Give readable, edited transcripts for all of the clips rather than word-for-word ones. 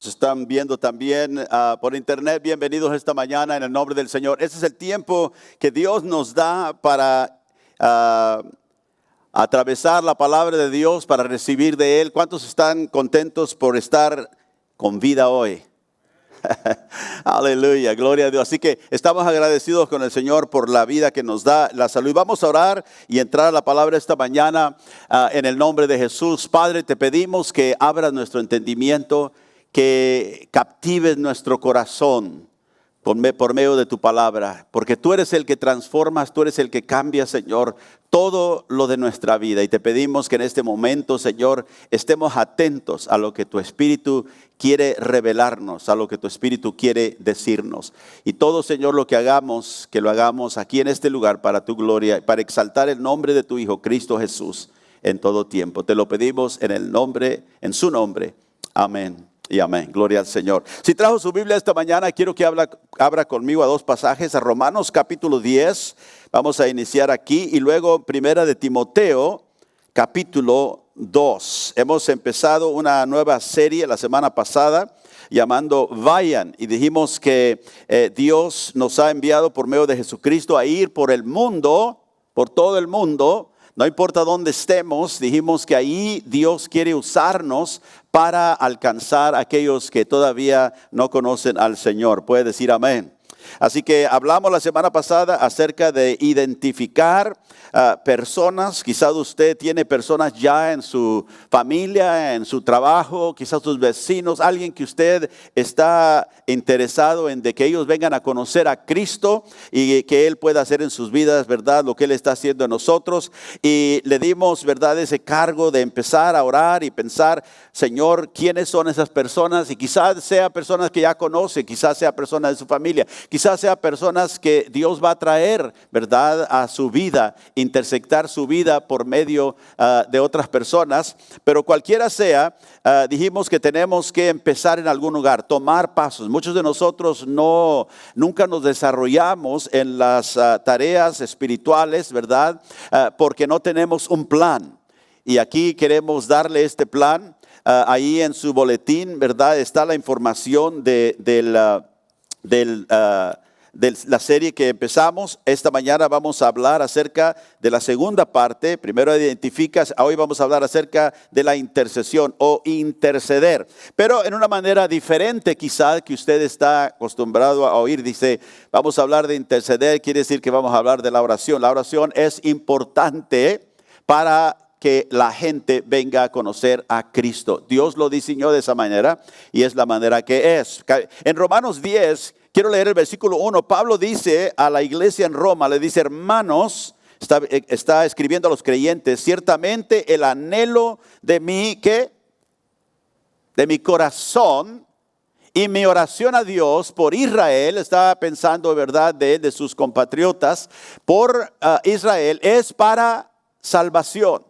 Están viendo también por internet, bienvenidos esta mañana en el nombre del Señor. Este es el tiempo que Dios nos da para atravesar la palabra de Dios, para recibir de Él. ¿Cuántos están contentos por estar con vida hoy? Aleluya, gloria a Dios. Así que estamos agradecidos con el Señor por la vida que nos da, la salud. Vamos a orar y entrar a la palabra esta mañana en el nombre de Jesús. Padre, te pedimos que abras nuestro entendimiento, que captives nuestro corazón por medio de tu palabra, porque tú eres el que transformas, tú eres el que cambia, Señor, todo lo de nuestra vida. Y te pedimos que en este momento, Señor, estemos atentos a lo que tu Espíritu quiere revelarnos, a lo que tu Espíritu quiere decirnos. Y todo, Señor, lo que hagamos, que lo hagamos aquí en este lugar para tu gloria, para exaltar el nombre de tu Hijo, Cristo Jesús, en todo tiempo. Te lo pedimos en su nombre. Amén. Y amén, gloria al Señor. Si trajo su Biblia esta mañana, quiero que abra conmigo a dos pasajes, a Romanos capítulo 10, vamos a iniciar aquí, y luego Primera de Timoteo capítulo 2. Hemos empezado una nueva serie la semana pasada llamando Vayan, y dijimos que Dios nos ha enviado por medio de Jesucristo a ir por el mundo, por todo el mundo. No importa dónde estemos, dijimos que ahí Dios quiere usarnos para alcanzar a aquellos que todavía no conocen al Señor. Puede decir amén. Así que hablamos la semana pasada acerca de identificar personas. Quizás usted tiene personas ya en su familia, en su trabajo, quizás sus vecinos, alguien que usted está interesado en de que ellos vengan a conocer a Cristo y que Él pueda hacer en sus vidas, ¿verdad?, lo que Él está haciendo en nosotros. Y le dimos, ¿verdad?, ese cargo de empezar a orar y pensar, Señor, ¿quiénes son esas personas? Y quizás sea personas que ya conoce, quizás sea personas de su familia, quizás sea personas que Dios va a traer, ¿verdad?, a su vida, intersectar su vida por medio de otras personas. Pero cualquiera sea, dijimos que tenemos que empezar en algún lugar, tomar pasos. Muchos de nosotros nunca nos desarrollamos en las tareas espirituales, ¿verdad?, porque no tenemos un plan. Y aquí queremos darle este plan. Ahí en su boletín, ¿verdad?, está la información de la serie que empezamos. Esta mañana vamos a hablar acerca de la segunda parte. Primero identificas, hoy vamos a hablar acerca de la intercesión o interceder, pero en una manera diferente quizás que usted está acostumbrado a oír. Dice, vamos a hablar de interceder, quiere decir que vamos a hablar de la oración. La oración es importante para que la gente venga a conocer a Cristo. Dios lo diseñó de esa manera y es la manera que es. En Romanos 10, quiero leer el versículo 1. Pablo dice a la iglesia en Roma, le dice, hermanos, está escribiendo a los creyentes, ciertamente el anhelo de mi, ¿qué?, de mi corazón y mi oración a Dios por Israel, estaba pensando, ¿verdad?, de sus compatriotas, por Israel, es para salvación.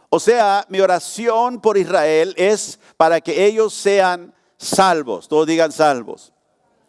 O sea, mi oración por Israel es para que ellos sean salvos. Todos digan salvos.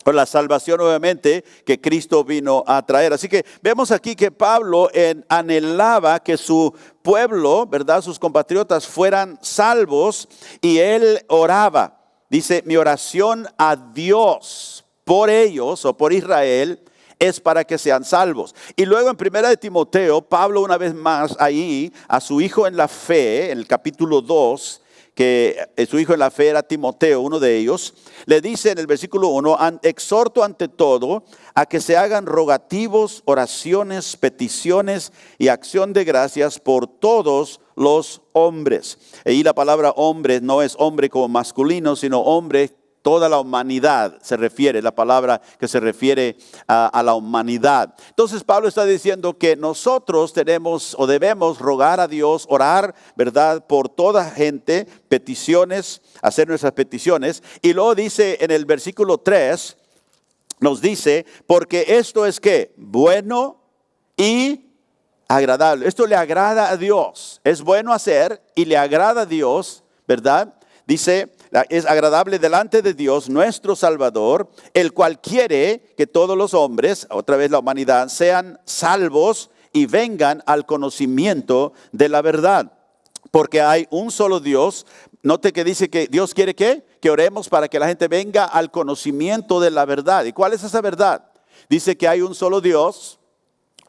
Por la salvación, obviamente, que Cristo vino a traer. Así que vemos aquí que Pablo anhelaba que su pueblo, ¿verdad?, sus compatriotas fueran salvos, y él oraba. Dice, mi oración a Dios por ellos o por Israel es para que sean salvos. Y luego en Primera de Timoteo, Pablo una vez más ahí a su hijo en la fe, en el capítulo 2, que su hijo en la fe era Timoteo, uno de ellos, le dice en el versículo 1, exhorto ante todo a que se hagan rogativos, oraciones, peticiones y acción de gracias por todos los hombres. Y la palabra hombre no es hombre como masculino, sino hombre. Toda la humanidad se refiere, la palabra que se refiere a la humanidad. Entonces Pablo está diciendo que nosotros tenemos o debemos rogar a Dios, orar, ¿verdad?, por toda gente, peticiones, hacer nuestras peticiones. Y luego dice en el versículo 3, nos dice, porque esto es ¿qué? Bueno y agradable. Esto le agrada a Dios. Es bueno hacer y le agrada a Dios, ¿verdad? Dice, es agradable delante de Dios, nuestro Salvador, el cual quiere que todos los hombres, otra vez la humanidad, sean salvos y vengan al conocimiento de la verdad. Porque hay un solo Dios. Note que dice que Dios quiere ¿qué? que oremos para que la gente venga al conocimiento de la verdad. ¿Y cuál es esa verdad? Dice que hay un solo Dios,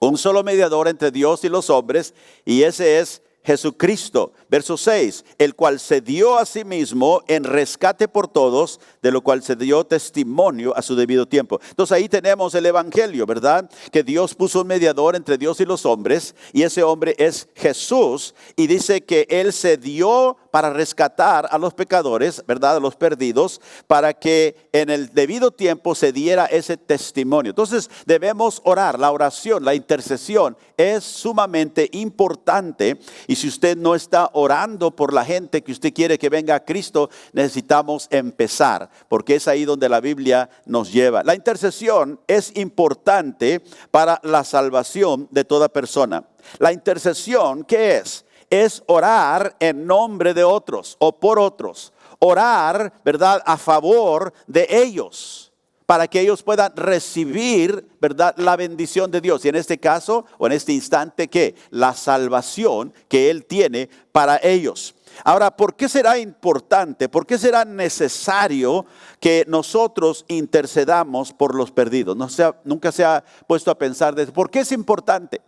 un solo mediador entre Dios y los hombres, y ese es Jesucristo. Verso 6, el cual se dio a sí mismo en rescate por todos, de lo cual se dio testimonio a su debido tiempo. Entonces ahí tenemos el evangelio, ¿verdad? Que Dios puso un mediador entre Dios y los hombres, y ese hombre es Jesús, y dice que Él se dio para rescatar a los pecadores, ¿verdad? A los perdidos, para que en el debido tiempo se diera ese testimonio. Entonces debemos orar. La oración, la intercesión es sumamente importante, y si usted no está orando por la gente que usted quiere que venga a Cristo, necesitamos empezar, porque es ahí donde la Biblia nos lleva. La intercesión es importante para la salvación de toda persona. La intercesión, ¿qué es? Es orar en nombre de otros o por otros. Orar, ¿verdad?, a favor de ellos, para que ellos puedan recibir, ¿verdad?, la bendición de Dios. Y en este caso, o en este instante, ¿qué? La salvación que Él tiene para ellos. Ahora, ¿por qué será importante? ¿Por qué será necesario que nosotros intercedamos por los perdidos? Nunca se ha puesto a pensar de eso. ¿Por qué es importante?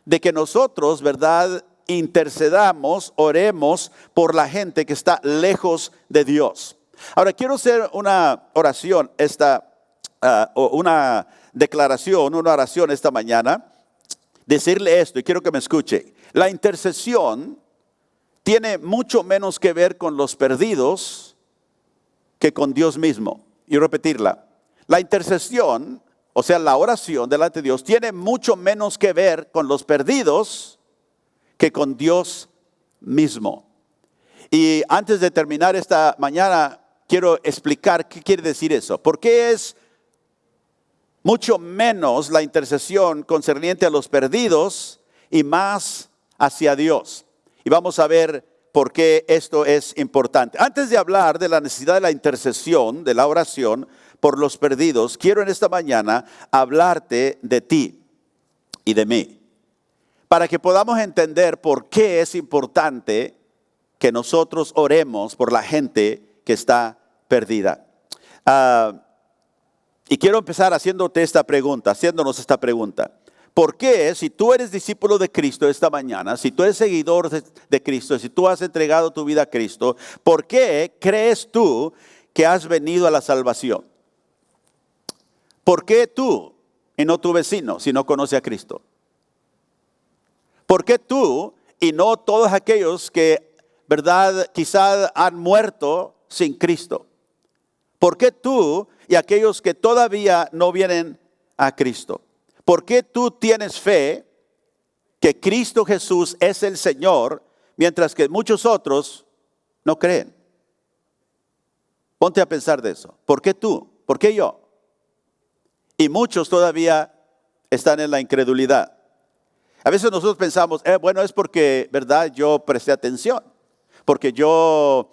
De que nosotros, ¿verdad?, intercedamos, oremos por la gente que está lejos de Dios. Ahora quiero hacer una oración, una declaración, una oración esta mañana, decirle esto, y quiero que me escuche. La intercesión tiene mucho menos que ver con los perdidos que con Dios mismo. Y repetirla, la intercesión, o sea, la oración delante de Dios, tiene mucho menos que ver con los perdidos que con Dios mismo. Y antes de terminar esta mañana, quiero explicar qué quiere decir eso. ¿Por qué es mucho menos la intercesión concerniente a los perdidos y más hacia Dios? Y vamos a ver por qué esto es importante. Antes de hablar de la necesidad de la intercesión, de la oración por los perdidos, quiero en esta mañana hablarte de ti y de mí, para que podamos entender por qué es importante que nosotros oremos por la gente que está perdida. Y quiero empezar haciéndonos esta pregunta. ¿Por qué, si tú eres discípulo de Cristo esta mañana, si tú eres seguidor de Cristo, si tú has entregado tu vida a Cristo, por qué crees tú que has venido a la salvación? ¿Por qué tú y no tu vecino si no conoce a Cristo? ¿Por qué tú y no todos aquellos que, verdad, quizás han muerto sin Cristo? ¿Por qué tú y aquellos que todavía no vienen a Cristo? ¿Por qué tú tienes fe que Cristo Jesús es el Señor, mientras que muchos otros no creen? Ponte a pensar de eso. ¿Por qué tú? ¿Por qué yo? Y muchos todavía están en la incredulidad. A veces nosotros pensamos, bueno, es porque, ¿verdad?, yo presté atención, porque yo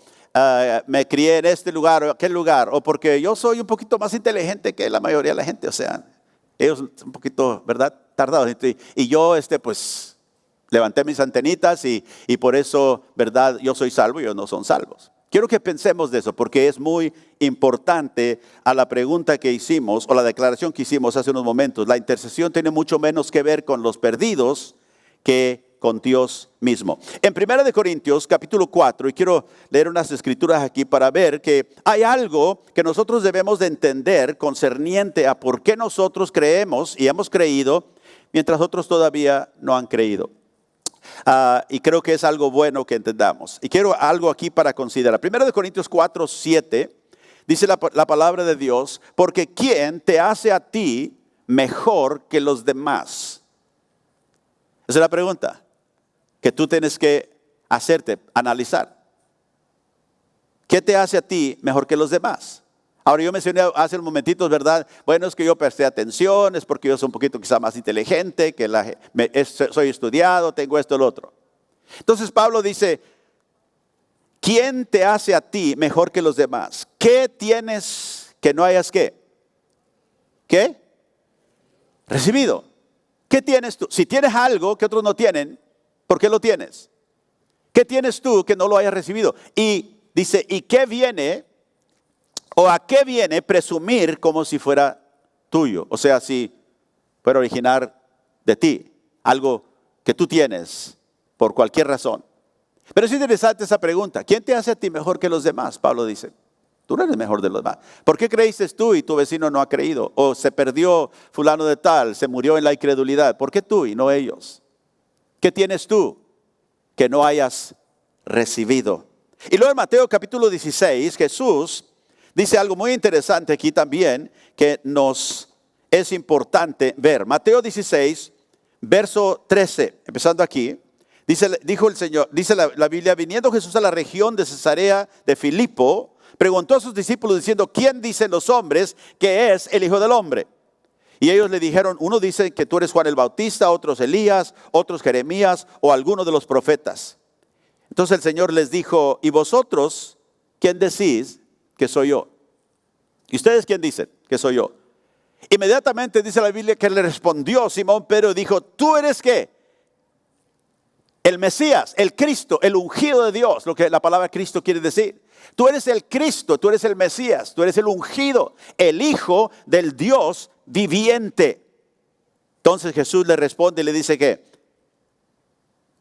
me crié en este lugar o aquel lugar, o porque yo soy un poquito más inteligente que la mayoría de la gente, o sea, ellos un poquito, ¿verdad?, tardados. Y yo, pues, levanté mis antenitas y por eso, ¿verdad?, yo soy salvo y ellos no son salvos. Quiero que pensemos de eso, porque es muy importante a la pregunta que hicimos, o la declaración que hicimos hace unos momentos. La intercesión tiene mucho menos que ver con los perdidos que con Dios mismo. En 1 Corintios capítulo 4, y quiero leer unas escrituras aquí para ver que hay algo que nosotros debemos de entender concerniente a por qué nosotros creemos y hemos creído, mientras otros todavía no han creído. Y creo que es algo bueno que entendamos. Y quiero algo aquí para considerar. 1 Corintios 4, 7, dice la palabra de Dios, porque ¿quién te hace a ti mejor que los demás? Esa es la pregunta que tú tienes que hacerte, analizar. ¿Qué te hace a ti mejor que los demás? Ahora, yo mencioné hace un momentito, ¿verdad? Bueno, es que yo presté atención, es porque yo soy un poquito quizá más inteligente, que soy estudiado, tengo esto y lo otro. Entonces Pablo dice, ¿quién te hace a ti mejor que los demás? ¿Qué tienes que no hayas qué? ¿Qué? Recibido. ¿Qué tienes tú? Si tienes algo que otros no tienen, ¿por qué lo tienes? ¿Qué tienes tú que no lo hayas recibido? Y dice, ¿y qué viene ¿O a qué viene presumir como si fuera tuyo? O sea, si fuera originar de ti, algo que tú tienes por cualquier razón. Pero es interesante esa pregunta. ¿Quién te hace a ti mejor que los demás? Pablo dice, tú no eres mejor de los demás. ¿Por qué creíste tú y tu vecino no ha creído? O se perdió fulano de tal, se murió en la incredulidad. ¿Por qué tú y no ellos? ¿Qué tienes tú que no hayas recibido? Y luego en Mateo capítulo 16, Jesús dice algo muy interesante aquí también que nos es importante ver. Mateo 16, verso 13, empezando aquí. Dijo el Señor, dice la Biblia, viniendo Jesús a la región de Cesarea de Filipo, preguntó a sus discípulos diciendo, ¿quién dicen los hombres que es el Hijo del Hombre? Y ellos le dijeron, uno dice que tú eres Juan el Bautista, otros Elías, otros Jeremías o alguno de los profetas. Entonces el Señor les dijo, ¿y vosotros quién decís que soy yo? ¿Y ustedes quién dicen que soy yo? Inmediatamente dice la Biblia que le respondió Simón Pedro y dijo, ¿tú eres qué? El Mesías, el Cristo, el ungido de Dios, lo que la palabra Cristo quiere decir. Tú eres el Cristo, tú eres el Mesías, tú eres el ungido, el Hijo del Dios viviente. Entonces Jesús le responde y le dice que,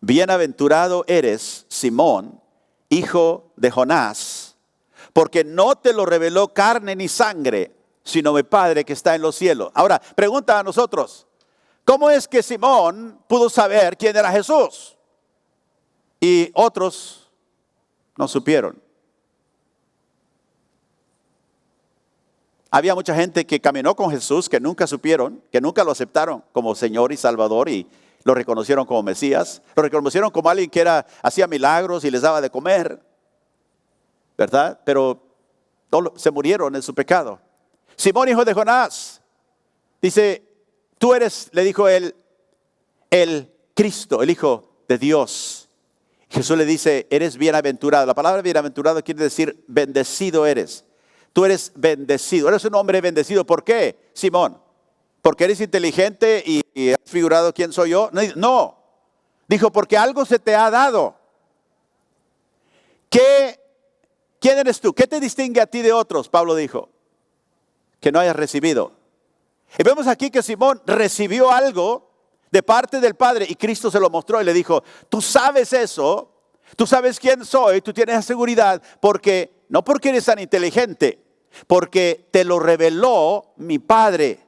bienaventurado eres, Simón, hijo de Jonás, porque no te lo reveló carne ni sangre, sino mi Padre que está en los cielos. Ahora, pregunta a nosotros, ¿cómo es que Simón pudo saber quién era Jesús? Y otros no supieron. Había mucha gente que caminó con Jesús, que nunca supieron, que nunca lo aceptaron como Señor y Salvador y lo reconocieron como Mesías. Lo reconocieron como alguien que hacía milagros y les daba de comer, ¿verdad? Pero se murieron en su pecado. Simón, hijo de Jonás, dice, tú eres, le dijo él, el Cristo, el Hijo de Dios. Jesús le dice, eres bienaventurado. La palabra bienaventurado quiere decir bendecido eres. Tú eres bendecido, eres un hombre bendecido. ¿Por qué, Simón? ¿Porque eres inteligente y has figurado quién soy yo? No, dijo, porque algo se te ha dado. ¿Quién eres tú? ¿Qué te distingue a ti de otros? Pablo dijo, que no hayas recibido. Y vemos aquí que Simón recibió algo de parte del Padre y Cristo se lo mostró y le dijo, tú sabes eso, tú sabes quién soy, tú tienes seguridad, porque no porque eres tan inteligente, porque te lo reveló mi Padre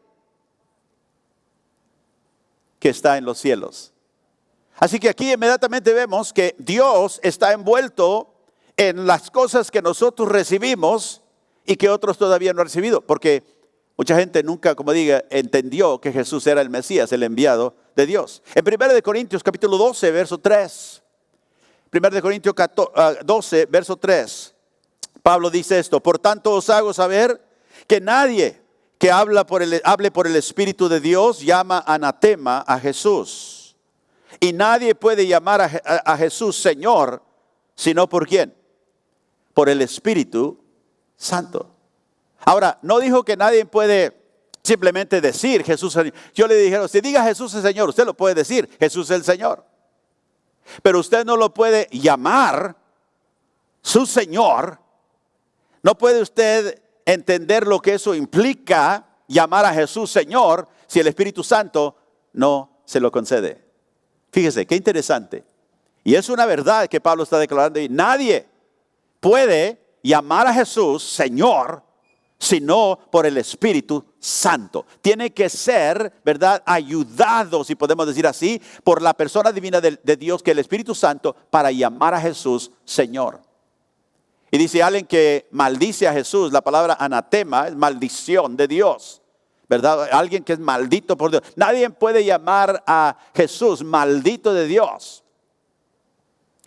que está en los cielos. Así que aquí inmediatamente vemos que Dios está envuelto en las cosas que nosotros recibimos y que otros todavía no han recibido, porque mucha gente nunca, como diga, entendió que Jesús era el Mesías, el enviado de Dios. En 1 Corintios capítulo 12, verso 3. 1 Corintios 12, verso 3. Pablo dice esto, por tanto os hago saber que nadie que hable por el Espíritu de Dios llama anatema a Jesús. Y nadie puede llamar a Jesús Señor, sino por ¿quién? Por el Espíritu Santo. Ahora, no dijo que nadie puede simplemente decir Jesús Señor. Yo le dijeron, si diga Jesús el Señor, usted lo puede decir, Jesús es el Señor. Pero usted no lo puede llamar su Señor. No puede usted entender lo que eso implica, llamar a Jesús Señor, si el Espíritu Santo no se lo concede. Fíjese, qué interesante. Y es una verdad que Pablo está declarando. Y nadie puede llamar a Jesús Señor, sino por el Espíritu Santo. Tiene que ser, ¿verdad?, ayudado, si podemos decir así, por la persona divina de Dios, que es el Espíritu Santo, para llamar a Jesús Señor. Y dice alguien que maldice a Jesús, la palabra anatema es maldición de Dios, ¿verdad? Alguien que es maldito por Dios. Nadie puede llamar a Jesús maldito de Dios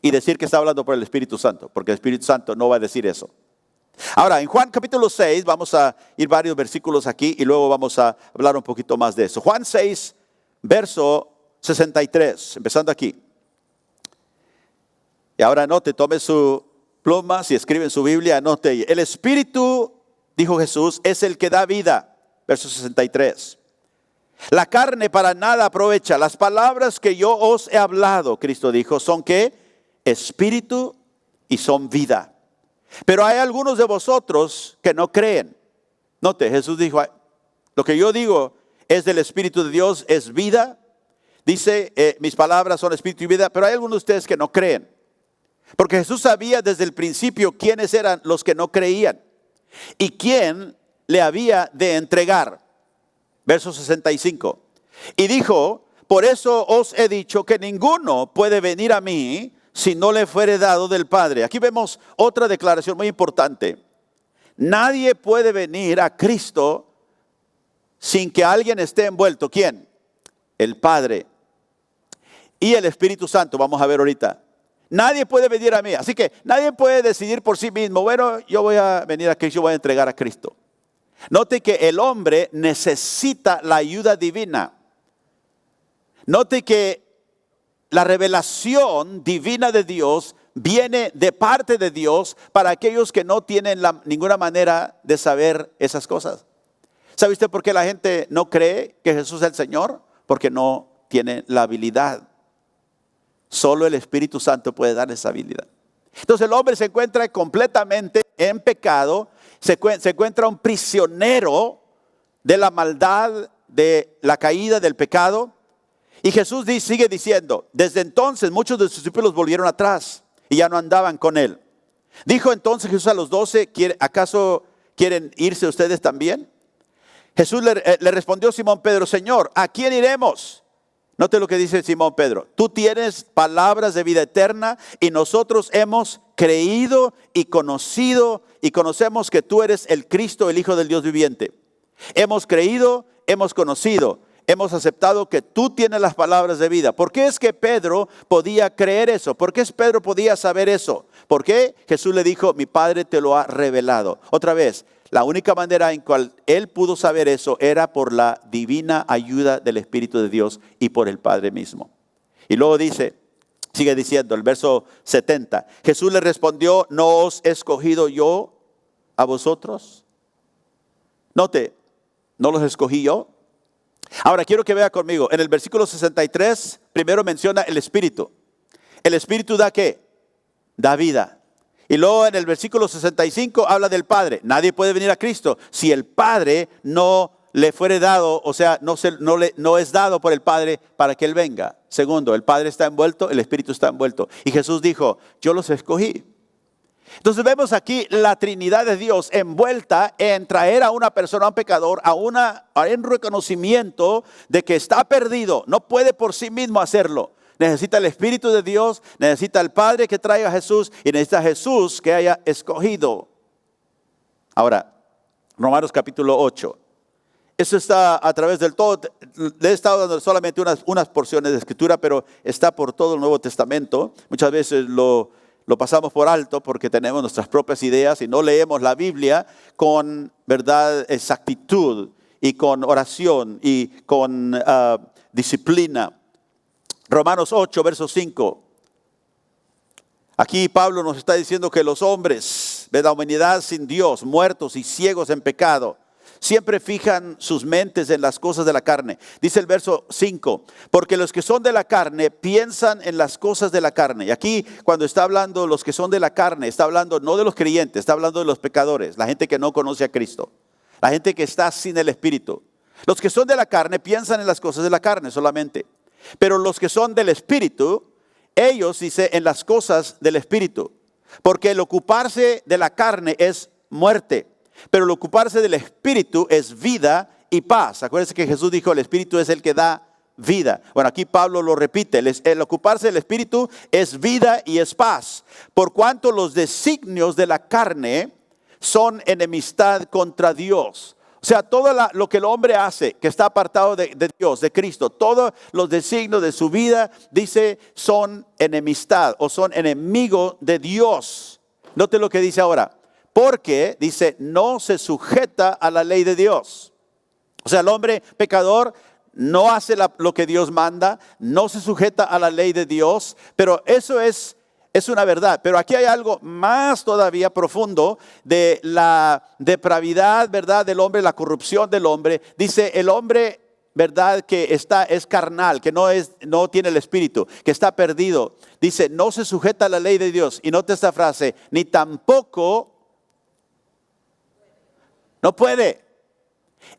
y decir que está hablando por el Espíritu Santo, porque el Espíritu Santo no va a decir eso. Ahora, en Juan capítulo 6, vamos a ir varios versículos aquí y luego vamos a hablar un poquito más de eso. Juan 6, verso 63, empezando aquí. Y ahora anote, tome su pluma, si escribe en su Biblia, anote. El Espíritu, dijo Jesús, es el que da vida. Verso 63. La carne para nada aprovecha. Las palabras que yo os he hablado, Cristo dijo, son ¿qué? Espíritu y son vida. Pero hay algunos de vosotros que no creen. Note, Jesús dijo, lo que yo digo es del Espíritu de Dios, es vida. Dice, mis palabras son espíritu y vida, pero hay algunos de ustedes que no creen. Porque Jesús sabía desde el principio quiénes eran los que no creían y quién le había de entregar. Verso 65. Y dijo, por eso os he dicho que ninguno puede venir a mí si no le fuere dado del Padre. Aquí vemos otra declaración muy importante. Nadie puede venir a Cristo sin que alguien esté envuelto. ¿Quién? El Padre y el Espíritu Santo. Vamos a ver ahorita. Nadie puede venir a mí. Así que nadie puede decidir por sí mismo, bueno, yo voy a venir a Cristo, yo voy a entregar a Cristo. Note que el hombre necesita la ayuda divina. Note que la revelación divina de Dios viene de parte de Dios para aquellos que no tienen ninguna manera de saber esas cosas. ¿Sabe usted por qué la gente no cree que Jesús es el Señor? Porque no tiene la habilidad. Solo el Espíritu Santo puede dar esa habilidad. Entonces el hombre se encuentra completamente en pecado, se encuentra un prisionero de la maldad, de la caída del pecado. Y Jesús sigue diciendo, desde entonces muchos de sus discípulos volvieron atrás y ya no andaban con él. Dijo entonces Jesús a los 12, ¿acaso quieren irse ustedes también? Jesús le respondió Simón Pedro, Señor, ¿a quién iremos? Note lo que dice Simón Pedro. Tú tienes palabras de vida eterna y nosotros hemos creído y conocemos que tú eres el Cristo, el Hijo del Dios viviente. Hemos creído, hemos conocido, hemos aceptado que tú tienes las palabras de vida. ¿Por qué es que Pedro podía creer eso? ¿Por qué Pedro podía saber eso? ¿Por qué? Jesús le dijo, mi Padre te lo ha revelado. Otra vez. La única manera en cual él pudo saber eso era por la divina ayuda del Espíritu de Dios y por el Padre mismo. Y luego sigue diciendo el verso 70. Jesús le respondió, ¿no os he escogido yo a vosotros? Note, ¿no los escogí yo? Ahora quiero que vea conmigo. En el versículo 63 primero menciona el Espíritu. ¿El Espíritu da qué? Da vida. Y luego en el versículo 65 habla del Padre. Nadie puede venir a Cristo si el Padre no le fuere dado, o sea, no es dado por el Padre para que Él venga. Segundo, el Padre está envuelto, el Espíritu está envuelto. Y Jesús dijo, yo los escogí. Entonces vemos aquí la Trinidad de Dios envuelta en traer a una persona, a un pecador, a un reconocimiento de que está perdido. No puede por sí mismo hacerlo. Necesita el Espíritu de Dios, necesita el Padre que traiga a Jesús y necesita a Jesús que haya escogido. Ahora, Romanos capítulo 8. Eso está a través del todo. Le he estado dando solamente unas porciones de escritura, pero está por todo el Nuevo Testamento. Muchas veces lo pasamos por alto porque tenemos nuestras propias ideas y no leemos la Biblia con verdad, exactitud y con oración y con disciplina. Romanos 8, verso 5. Aquí Pablo nos está diciendo que los hombres de la humanidad sin Dios, muertos y ciegos en pecado, siempre fijan sus mentes en las cosas de la carne. Dice el verso 5, porque los que son de la carne piensan en las cosas de la carne. Y aquí cuando está hablando los que son de la carne, está hablando no de los creyentes, está hablando de los pecadores, la gente que no conoce a Cristo, la gente que está sin el Espíritu. Los que son de la carne piensan en las cosas de la carne solamente. Pero los que son del Espíritu, ellos dice en las cosas del Espíritu. Porque el ocuparse de la carne es muerte, pero el ocuparse del Espíritu es vida y paz. Acuérdense que Jesús dijo, el Espíritu es el que da vida. Bueno, aquí Pablo lo repite, el ocuparse del Espíritu es vida y es paz. Por cuanto los designios de la carne son enemistad contra Dios. O sea, todo lo que el hombre hace, que está apartado de Dios, de Cristo, todos los designios de su vida, dice, son enemistad o son enemigos de Dios. Note lo que dice ahora. Porque, dice, no se sujeta a la ley de Dios. O sea, el hombre pecador no hace lo que Dios manda, no se sujeta a la ley de Dios, pero eso es una verdad. Pero aquí hay algo más todavía profundo de la depravidad, ¿verdad?, del hombre, la corrupción del hombre. Dice, el hombre, ¿verdad?, que es carnal, que no tiene el Espíritu, que está perdido. Dice, no se sujeta a la ley de Dios. Y note esta frase, ni tampoco No puede.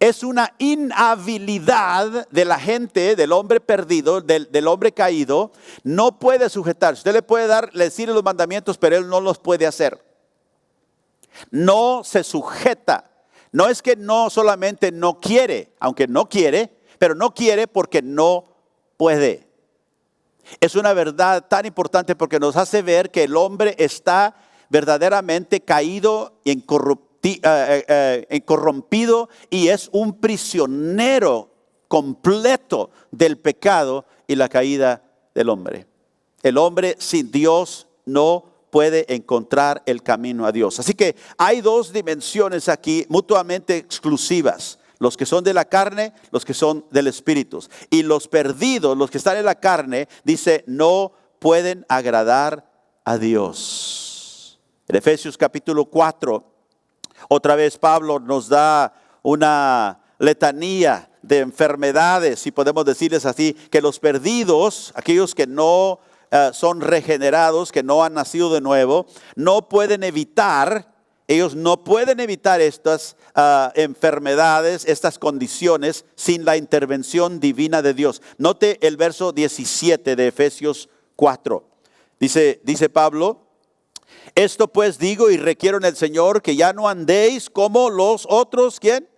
Es una inhabilidad de la gente, del hombre perdido, del hombre caído. No puede sujetarse. Usted le puede decir los mandamientos, pero él no los puede hacer. No se sujeta. No es que no solamente no quiere, aunque no quiere, pero no quiere porque no puede. Es una verdad tan importante porque nos hace ver que el hombre está verdaderamente caído y corrompido y es un prisionero completo del pecado y la caída del hombre. El hombre sin Dios no puede encontrar el camino a Dios. Así que hay dos dimensiones aquí mutuamente exclusivas. Los que son de la carne, los que son del espíritu. Y los perdidos, los que están en la carne, dice, no pueden agradar a Dios. En Efesios capítulo 4, otra vez Pablo nos da una letanía de enfermedades, si podemos decirles así, que los perdidos, aquellos que no son regenerados, que no han nacido de nuevo, no pueden evitar. Ellos no pueden evitar estas enfermedades, estas condiciones sin la intervención divina de Dios. Note el verso 17 de Efesios 4. Dice Pablo, esto pues digo y requiero en el Señor que ya no andéis como los otros, ¿quién?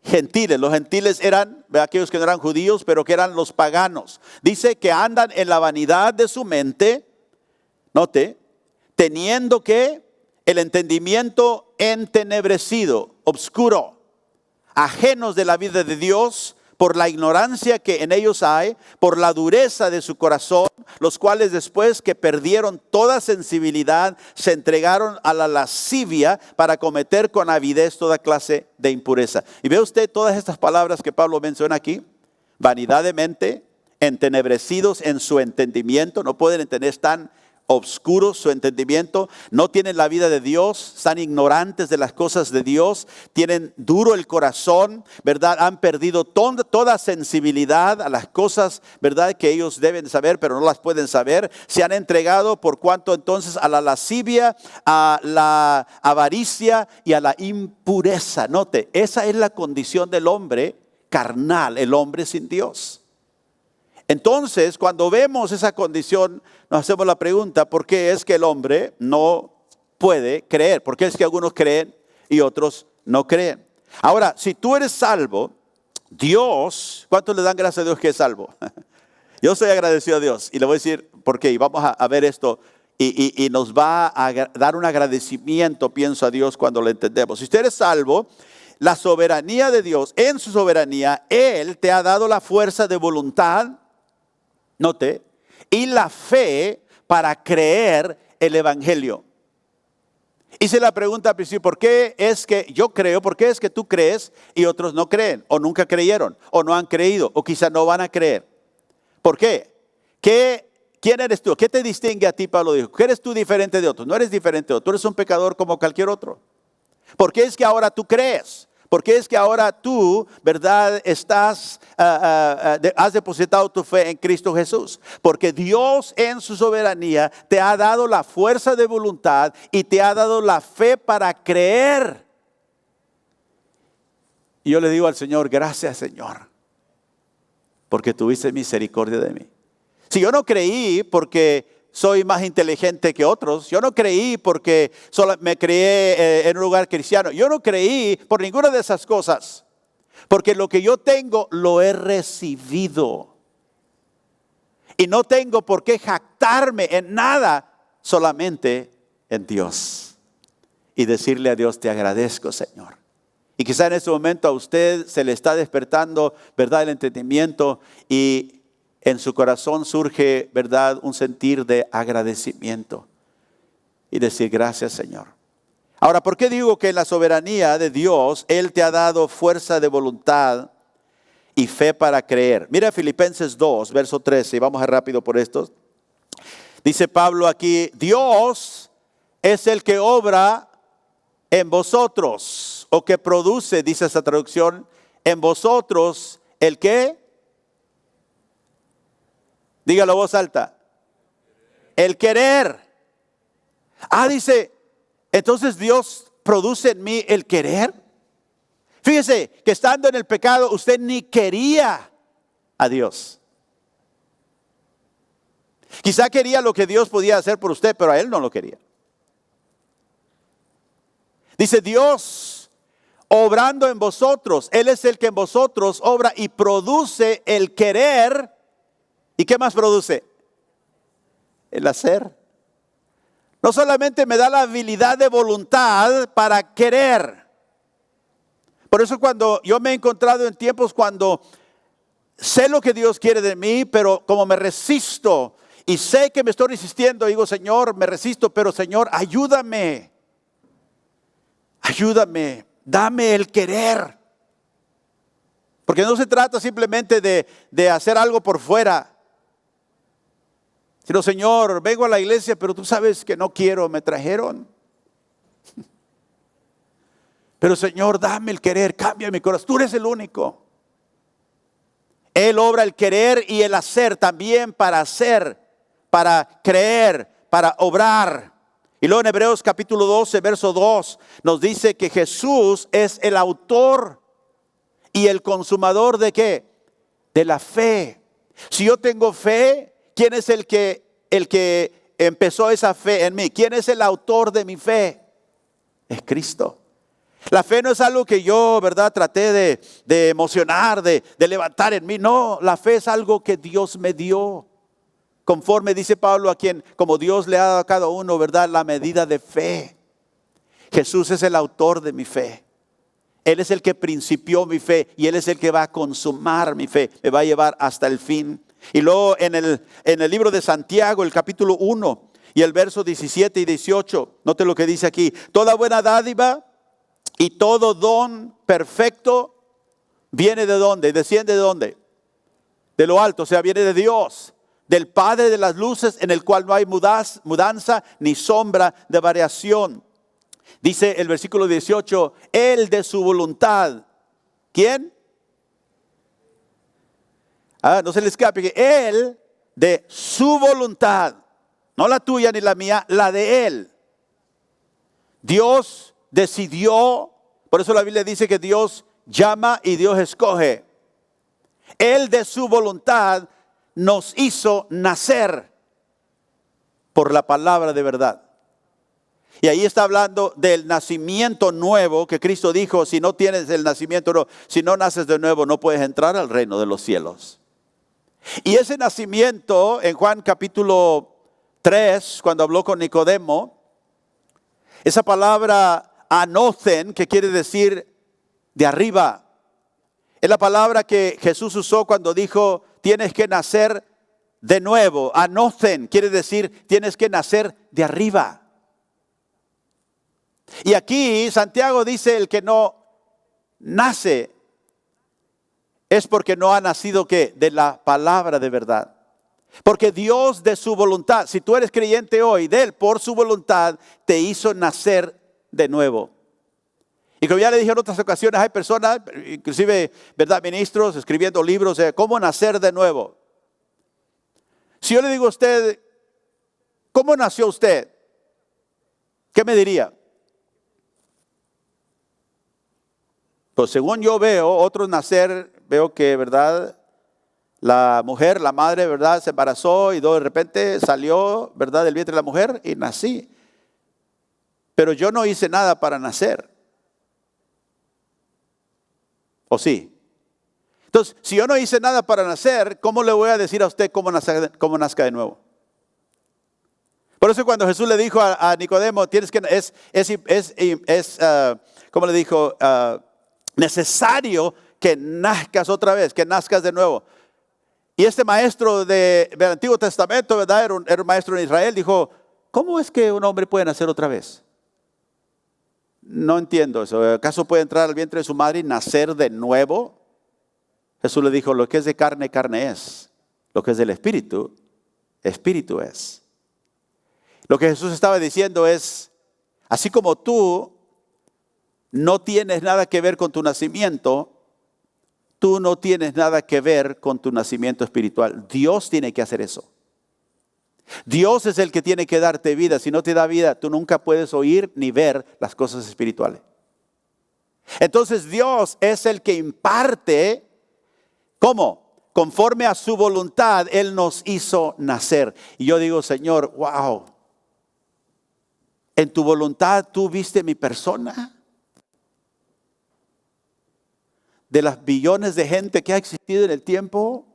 Gentiles. Los gentiles eran aquellos que no eran judíos, pero que eran los paganos. Dice que andan en la vanidad de su mente, note, teniendo que el entendimiento entenebrecido, obscuro, ajenos de la vida de Dios por la ignorancia que en ellos hay, por la dureza de su corazón, los cuales después que perdieron toda sensibilidad, se entregaron a la lascivia para cometer con avidez toda clase de impureza. Y ve usted todas estas palabras que Pablo menciona aquí: vanidad de mente, entenebrecidos en su entendimiento, no pueden entender, están obscuros su entendimiento, no tienen la vida de Dios, están ignorantes de las cosas de Dios, tienen duro el corazón, ¿verdad? Han perdido toda sensibilidad a las cosas, ¿verdad? Que ellos deben saber, pero no las pueden saber. Se han entregado por cuanto entonces a la lascivia, a la avaricia y a la impureza. Note, esa es la condición del hombre carnal, el hombre sin Dios. Entonces, cuando vemos esa condición, nos hacemos la pregunta, ¿por qué es que el hombre no puede creer? ¿Por qué es que algunos creen y otros no creen? Ahora, si tú eres salvo, Dios, ¿cuántos le dan gracias a Dios que es salvo? Yo soy agradecido a Dios y le voy a decir por qué. Y vamos a ver esto y nos va a dar un agradecimiento, pienso, a Dios cuando lo entendemos. Si usted es salvo, la soberanía de Dios, en su soberanía, Él te ha dado la fuerza de voluntad, note, y la fe para creer el evangelio. Hice la pregunta al principio, ¿por qué es que yo creo? ¿Por qué es que tú crees y otros no creen? O nunca creyeron, o no han creído, o quizá no van a creer. ¿Por qué? ¿Quién eres tú? ¿Qué te distingue a ti? Pablo dijo, ¿qué eres tú diferente de otros? No eres diferente de otros, tú eres un pecador como cualquier otro. ¿Por qué es que ahora tú crees? Porque es que ahora tú, ¿verdad? Has depositado tu fe en Cristo Jesús. Porque Dios en su soberanía te ha dado la fuerza de voluntad y te ha dado la fe para creer. Y yo le digo al Señor, gracias Señor, porque tuviste misericordia de mí. Si yo no creí porque soy más inteligente que otros, yo no creí porque solo me crié en un lugar cristiano, yo no creí por ninguna de esas cosas, porque lo que yo tengo lo he recibido y no tengo por qué jactarme en nada, solamente en Dios y decirle a Dios, te agradezco Señor. Y quizá en este momento a usted se le está despertando, ¿verdad?, el entendimiento y en su corazón surge, ¿verdad?, un sentir de agradecimiento y decir gracias Señor. Ahora, ¿por qué digo que en la soberanía de Dios Él te ha dado fuerza de voluntad y fe para creer? Mira Filipenses 2, verso 13, y vamos a rápido por esto. Dice Pablo aquí, Dios es el que obra en vosotros, o que produce, dice esta traducción, en vosotros, ¿el qué? Dígalo a voz alta. El querer. Dice, entonces Dios produce en mí el querer. Fíjese que estando en el pecado usted ni quería a Dios. Quizá quería lo que Dios podía hacer por usted, pero a Él no lo quería. Dice Dios, obrando en vosotros. Él es el que en vosotros obra y produce el querer. ¿Y qué más produce? El hacer. No solamente me da la habilidad de voluntad para querer. Por eso cuando yo me he encontrado en tiempos cuando sé lo que Dios quiere de mí, pero como me resisto y sé que me estoy resistiendo, digo, Señor, me resisto, pero Señor, ayúdame. Ayúdame, dame el querer. Porque no se trata simplemente de hacer algo por fuera. Sino, Señor, vengo a la iglesia, pero tú sabes que no quiero, me trajeron. Pero Señor, dame el querer, cambia mi corazón, tú eres el único. Él obra el querer y el hacer también para hacer, para creer, para obrar. Y luego en Hebreos capítulo 12, verso 2, nos dice que Jesús es el autor y el consumador ¿de qué? De la fe. Si yo tengo fe, ¿quién es el que empezó esa fe en mí? ¿Quién es el autor de mi fe? Es Cristo. La fe no es algo que yo, ¿verdad? Traté de emocionar, de levantar en mí. No, la fe es algo que Dios me dio. Conforme dice Pablo a quien, como Dios le ha dado a cada uno, ¿verdad? La medida de fe. Jesús es el autor de mi fe. Él es el que principió mi fe y Él es el que va a consumar mi fe. Me va a llevar hasta el fin. Y luego en el libro de Santiago, el capítulo 1 y el verso 17 y 18, note lo que dice aquí. Toda buena dádiva y todo don perfecto viene ¿de dónde? ¿Desciende de dónde? De lo alto, o sea, viene de Dios, del Padre de las luces, en el cual no hay mudanza ni sombra de variación. Dice el versículo 18, Él de su voluntad. ¿Quién? No se le escape que Él de su voluntad, no la tuya ni la mía, la de Él. Dios decidió, por eso la Biblia dice que Dios llama y Dios escoge. Él de su voluntad nos hizo nacer por la palabra de verdad. Y ahí está hablando del nacimiento nuevo que Cristo dijo, si no tienes el nacimiento, no, si no naces de nuevo no puedes entrar al reino de los cielos. Y ese nacimiento en Juan capítulo 3, cuando habló con Nicodemo, esa palabra anocen, que quiere decir de arriba, es la palabra que Jesús usó cuando dijo, tienes que nacer de nuevo. Anocen quiere decir, tienes que nacer de arriba. Y aquí Santiago dice, el que no nace es porque no ha nacido ¿qué? De la palabra de verdad. Porque Dios de su voluntad, si tú eres creyente hoy, de Él por su voluntad te hizo nacer de nuevo. Y como ya le dije en otras ocasiones, hay personas, inclusive, ¿verdad? Ministros escribiendo libros de cómo nacer de nuevo. Si yo le digo a usted, ¿cómo nació usted? ¿Qué me diría? Pues según yo veo, otros nacer, veo que, ¿verdad? La mujer, la madre, ¿verdad? Se embarazó y de repente salió, ¿verdad? Del vientre de la mujer y nací. Pero yo no hice nada para nacer. ¿O sí? Entonces, si yo no hice nada para nacer, ¿cómo le voy a decir a usted cómo nazca de nuevo? Por eso cuando Jesús le dijo a Nicodemo, tienes que, ¿cómo le dijo? Necesario que nazcas otra vez, que nazcas de nuevo. Y este maestro del Antiguo Testamento, ¿verdad? Era un maestro en Israel, dijo, ¿cómo es que un hombre puede nacer otra vez? No entiendo eso. ¿Acaso puede entrar al vientre de su madre y nacer de nuevo? Jesús le dijo, lo que es de carne, carne es. Lo que es del espíritu, espíritu es. Lo que Jesús estaba diciendo es, así como tú no tienes nada que ver con tu nacimiento, tú no tienes nada que ver con tu nacimiento espiritual. Dios tiene que hacer eso. Dios es el que tiene que darte vida. Si no te da vida, tú nunca puedes oír ni ver las cosas espirituales. Entonces Dios es el que imparte, ¿cómo? Conforme a su voluntad, Él nos hizo nacer. Y yo digo, Señor, wow, en tu voluntad tú viste mi persona. De las billones de gente que ha existido en el tiempo,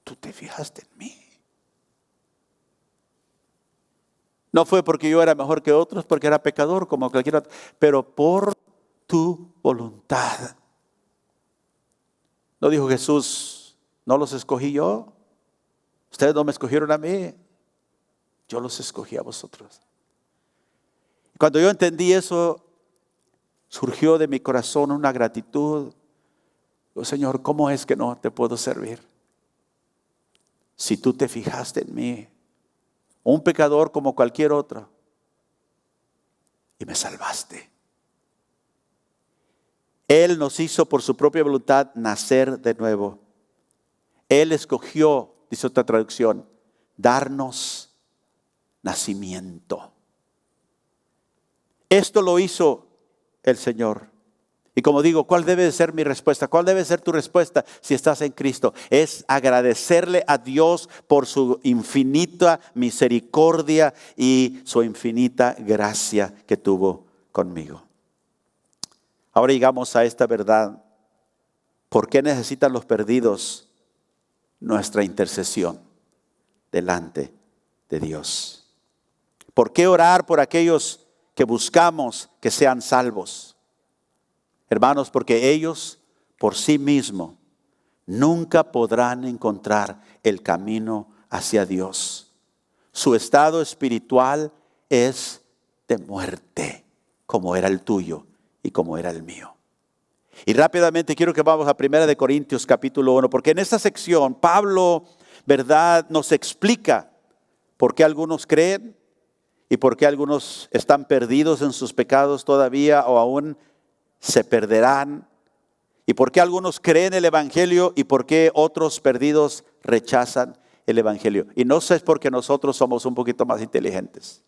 tú te fijaste en mí. No fue porque yo era mejor que otros, porque era pecador como cualquier otro, pero por tu voluntad. ¿No dijo Jesús, no los escogí yo? Ustedes no me escogieron a mí, yo los escogí a vosotros. Cuando yo entendí eso, surgió de mi corazón una gratitud. Oh, Señor, ¿cómo es que no te puedo servir? Si tú te fijaste en mí, un pecador como cualquier otro, y me salvaste. Él nos hizo por su propia voluntad nacer de nuevo. Él escogió, dice otra traducción, darnos nacimiento. Esto lo hizo el Señor. Y como digo, ¿cuál debe de ser mi respuesta? ¿Cuál debe ser tu respuesta si estás en Cristo? Es agradecerle a Dios por su infinita misericordia y su infinita gracia que tuvo conmigo. Ahora llegamos a esta verdad. ¿Por qué necesitan los perdidos nuestra intercesión delante de Dios? ¿Por qué orar por aquellos que buscamos que sean salvos? Hermanos, porque ellos por sí mismos nunca podrán encontrar el camino hacia Dios. Su estado espiritual es de muerte, como era el tuyo y como era el mío. Y rápidamente quiero que vamos a 1 Corintios capítulo 1, porque en esta sección Pablo, ¿verdad?, nos explica por qué algunos creen y por qué algunos están perdidos en sus pecados todavía o aún se perderán. Y por qué algunos creen el evangelio y por qué otros perdidos rechazan el evangelio. Y no es porque nosotros somos un poquito más inteligentes.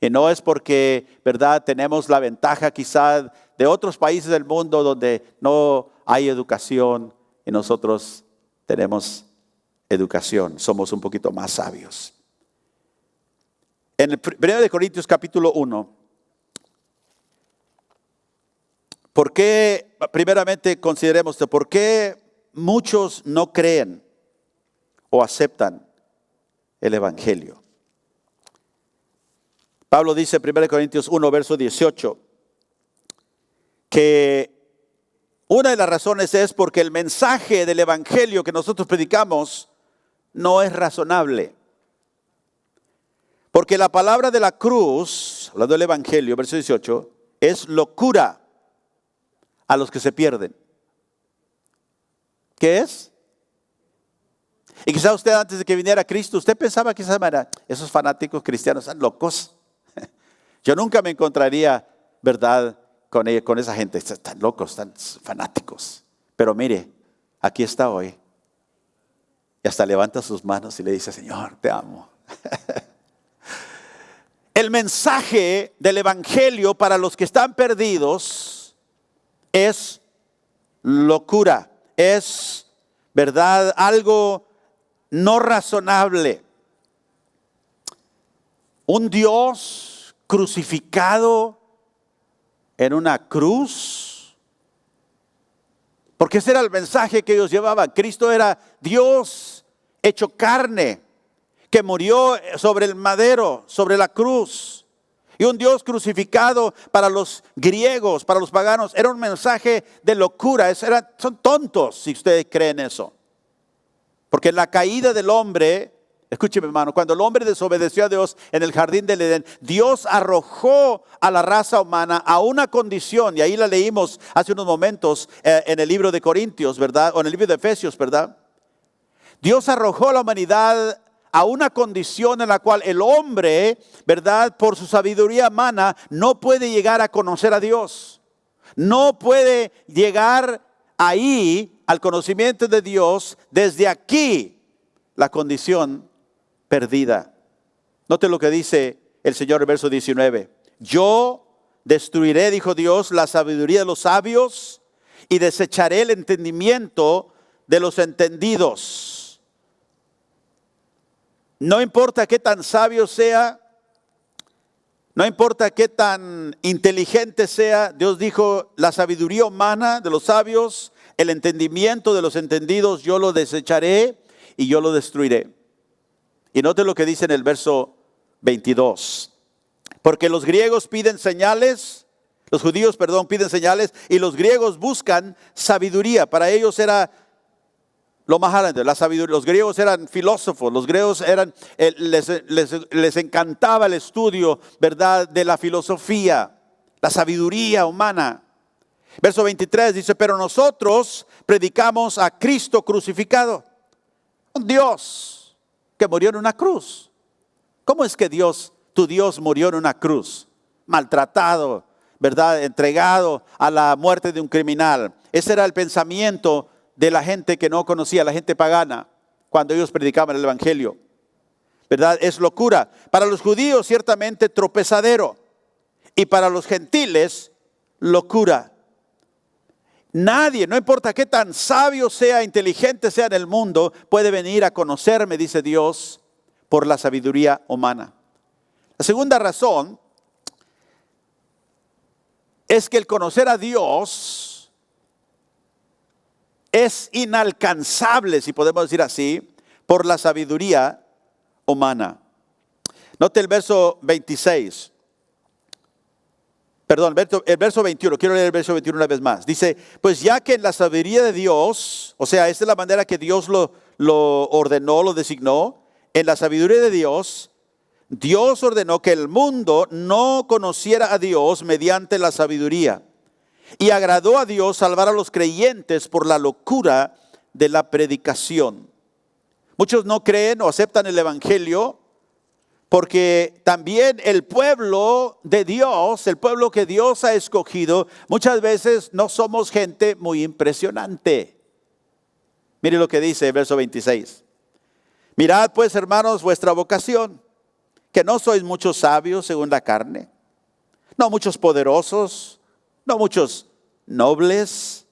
Y no es porque, ¿verdad?, tenemos la ventaja quizá de otros países del mundo donde no hay educación y nosotros tenemos educación. Somos un poquito más sabios. En el 1 Corintios capítulo 1. ¿Por qué, primeramente consideremos esto, por qué muchos no creen o aceptan el evangelio? Pablo dice en 1 Corintios 1, verso 18, que una de las razones es porque el mensaje del evangelio que nosotros predicamos no es razonable. Porque la palabra de la cruz, hablando del evangelio, verso 18, es locura a los que se pierden. ¿Qué es? Y quizá usted antes de que viniera Cristo, usted pensaba que esos fanáticos cristianos están locos. Yo nunca me encontraría, ¿verdad?, con esa gente. Están locos, están fanáticos. Pero mire, aquí está hoy. Y hasta levanta sus manos y le dice, Señor, te amo. El mensaje del evangelio para los que están perdidos es locura, es, ¿verdad?, algo no razonable. Un Dios crucificado en una cruz, porque ese era el mensaje que ellos llevaban. Cristo era Dios hecho carne, que murió sobre el madero, sobre la cruz. Y un Dios crucificado para los griegos, para los paganos, era un mensaje de locura. Son tontos si ustedes creen eso. Porque en la caída del hombre, escúcheme hermano, cuando el hombre desobedeció a Dios en el jardín del Edén, Dios arrojó a la raza humana a una condición, y ahí la leímos hace unos momentos en el libro de Corintios, ¿verdad? O en el libro de Efesios, ¿verdad? Dios arrojó a la humanidad a una condición en la cual el hombre, ¿verdad?, por su sabiduría humana, no puede llegar a conocer a Dios. No puede llegar ahí al conocimiento de Dios. Desde aquí, la condición perdida. Note lo que dice el Señor en verso 19. yo destruiré, dijo Dios, la sabiduría de los sabios y desecharé el entendimiento de los entendidos. No importa qué tan sabio sea, no importa qué tan inteligente sea, Dios dijo, la sabiduría humana de los sabios, el entendimiento de los entendidos, yo lo desecharé y yo lo destruiré. Y note lo que dice en el verso 22. Porque los griegos piden señales, los judíos, piden señales, y los griegos buscan sabiduría. Para ellos era lo más grande, la sabiduría. Los griegos eran filósofos, los griegos eran, les encantaba el estudio, ¿verdad?, de la filosofía, la sabiduría humana. Verso 23 dice, pero nosotros predicamos a Cristo crucificado, un Dios que murió en una cruz. ¿Cómo es que tu Dios murió en una cruz? Maltratado, ¿verdad?, entregado a la muerte de un criminal. Ese era el pensamiento de la gente que no conocía, la gente pagana, cuando ellos predicaban el evangelio. ¿Verdad? Es locura. Para los judíos ciertamente tropezadero, y para los gentiles locura. Nadie, no importa qué tan sabio sea, inteligente sea en el mundo, puede venir a conocerme, dice Dios, por la sabiduría humana. La segunda razón es que el conocer a Dios es inalcanzable, si podemos decir así, por la sabiduría humana. Note el verso 26. Perdón, el verso 21, quiero leer el verso 21 una vez más. Dice, pues ya que en la sabiduría de Dios, o sea, esta es la manera que Dios lo ordenó, lo designó, en la sabiduría de Dios, Dios ordenó que el mundo no conociera a Dios mediante la sabiduría. Y agradó a Dios salvar a los creyentes por la locura de la predicación. Muchos no creen o aceptan el evangelio porque también el pueblo de Dios, el pueblo que Dios ha escogido, muchas veces no somos gente muy impresionante. Mire lo que dice el verso 26. Mirad pues, hermanos, vuestra vocación, que no sois muchos sabios según la carne, no muchos poderosos, no muchos nobles,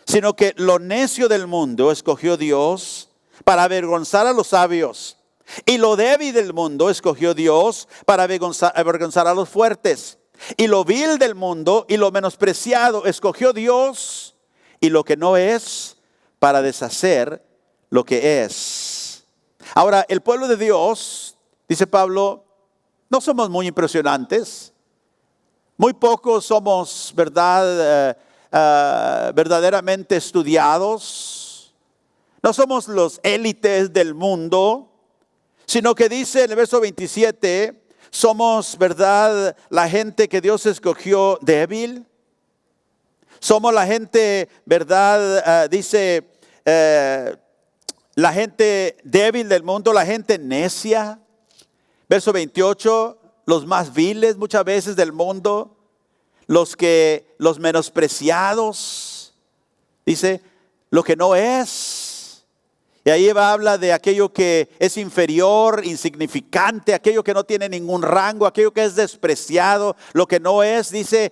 sino que lo necio del mundo escogió Dios para avergonzar a los sabios. Y lo débil del mundo escogió Dios para avergonzar a los fuertes. Y lo vil del mundo y lo menospreciado escogió Dios, y lo que no es, para deshacer lo que es. Ahora, el pueblo de Dios, dice Pablo, no somos muy impresionantes. Muy pocos somos, ¿verdad?, verdaderamente estudiados. No somos los élites del mundo, sino que dice en el verso 27, somos, ¿verdad?, la gente que Dios escogió débil. Somos la gente, ¿verdad?, dice, la gente débil del mundo, la gente necia. Verso 28, los más viles muchas veces del mundo, los menospreciados, dice, lo que no es. Y ahí habla de aquello que es inferior, insignificante, aquello que no tiene ningún rango, aquello que es despreciado, lo que no es, dice,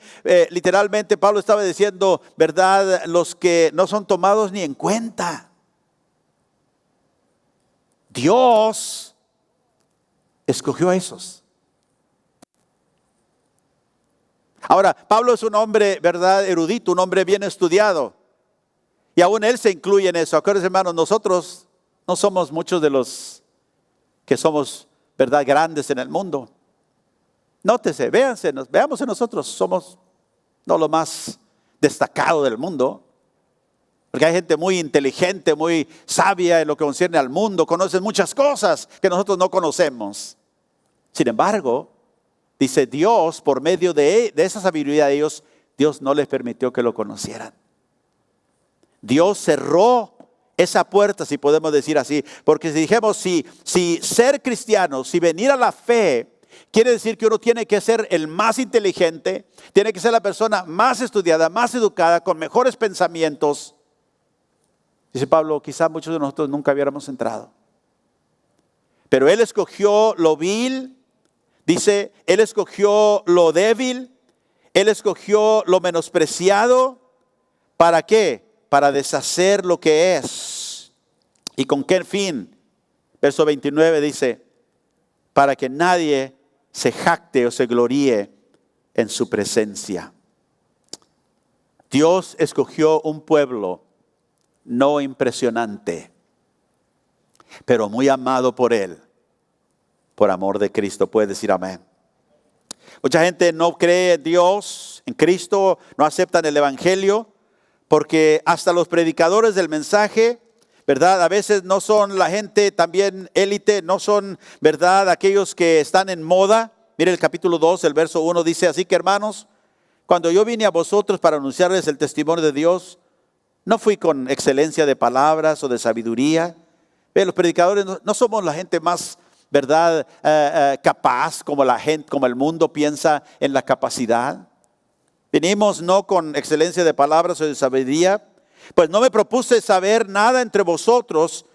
literalmente Pablo estaba diciendo, ¿verdad?, los que no son tomados ni en cuenta. Dios escogió a esos. Ahora, Pablo es un hombre, ¿verdad?, erudito, un hombre bien estudiado. Y aún él se incluye en eso. Acuérdense, hermanos, nosotros no somos muchos de los que somos, ¿verdad?, grandes en el mundo. Nótese, veamos en nosotros, somos no lo más destacado del mundo. Porque hay gente muy inteligente, muy sabia en lo que concierne al mundo, conocen muchas cosas que nosotros no conocemos. Sin embargo, dice Dios, por medio de esa sabiduría de ellos, Dios no les permitió que lo conocieran. Dios cerró esa puerta, si podemos decir así, porque si dijimos, si ser cristiano, si venir a la fe, quiere decir que uno tiene que ser el más inteligente, tiene que ser la persona más estudiada, más educada, con mejores pensamientos. Dice Pablo, quizá muchos de nosotros nunca hubiéramos entrado. Pero Él escogió lo vil Dice, Él escogió lo débil, Él escogió lo menospreciado. ¿Para qué? Para deshacer lo que es. ¿Y con qué fin? Verso 29 dice, para que nadie se jacte o se gloríe en su presencia. Dios escogió un pueblo no impresionante, pero muy amado por Él, por amor de Cristo. Puede decir amén. Mucha gente no cree en Dios, en Cristo, no aceptan el Evangelio, porque hasta los predicadores del mensaje, ¿verdad? A veces no son la gente también élite, no son, ¿verdad?, aquellos que están en moda. Mire el capítulo 2, el verso 1 dice, así que hermanos, cuando yo vine a vosotros para anunciarles el testimonio de Dios, no fui con excelencia de palabras o de sabiduría. Ve, los predicadores no somos la gente más, ¿verdad?, capaz como la gente, como el mundo piensa en la capacidad. Vinimos no con excelencia de palabras o de sabiduría, pues no me propuse saber nada entre vosotros,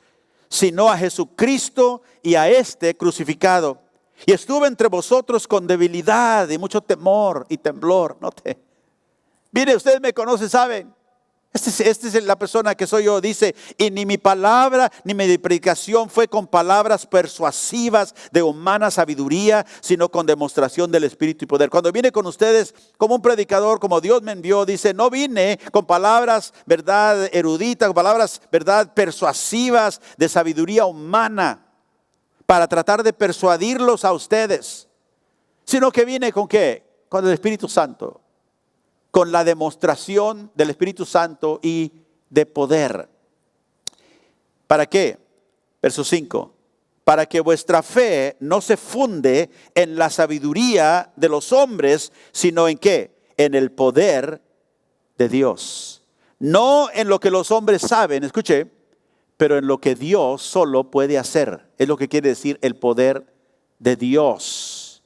sino a Jesucristo y a este crucificado. Y estuve entre vosotros con debilidad y mucho temor y temblor. Note. Mire, ustedes me conocen, saben. Esta es la persona que soy yo. Dice, y ni mi palabra ni mi predicación fue con palabras persuasivas de humana sabiduría, sino con demostración del Espíritu y poder. Cuando vine con ustedes como un predicador, como Dios me envió, dice, no vine con palabras, verdad, eruditas, con palabras, verdad, persuasivas de sabiduría humana para tratar de persuadirlos a ustedes, sino que vine con ¿qué? Con el Espíritu Santo, con la demostración del Espíritu Santo y de poder. ¿Para qué? Verso 5. Para que vuestra fe no se funde en la sabiduría de los hombres, sino en ¿qué? En el poder de Dios. No en lo que los hombres saben, escuche, pero en lo que Dios solo puede hacer. Es lo que quiere decir el poder de Dios.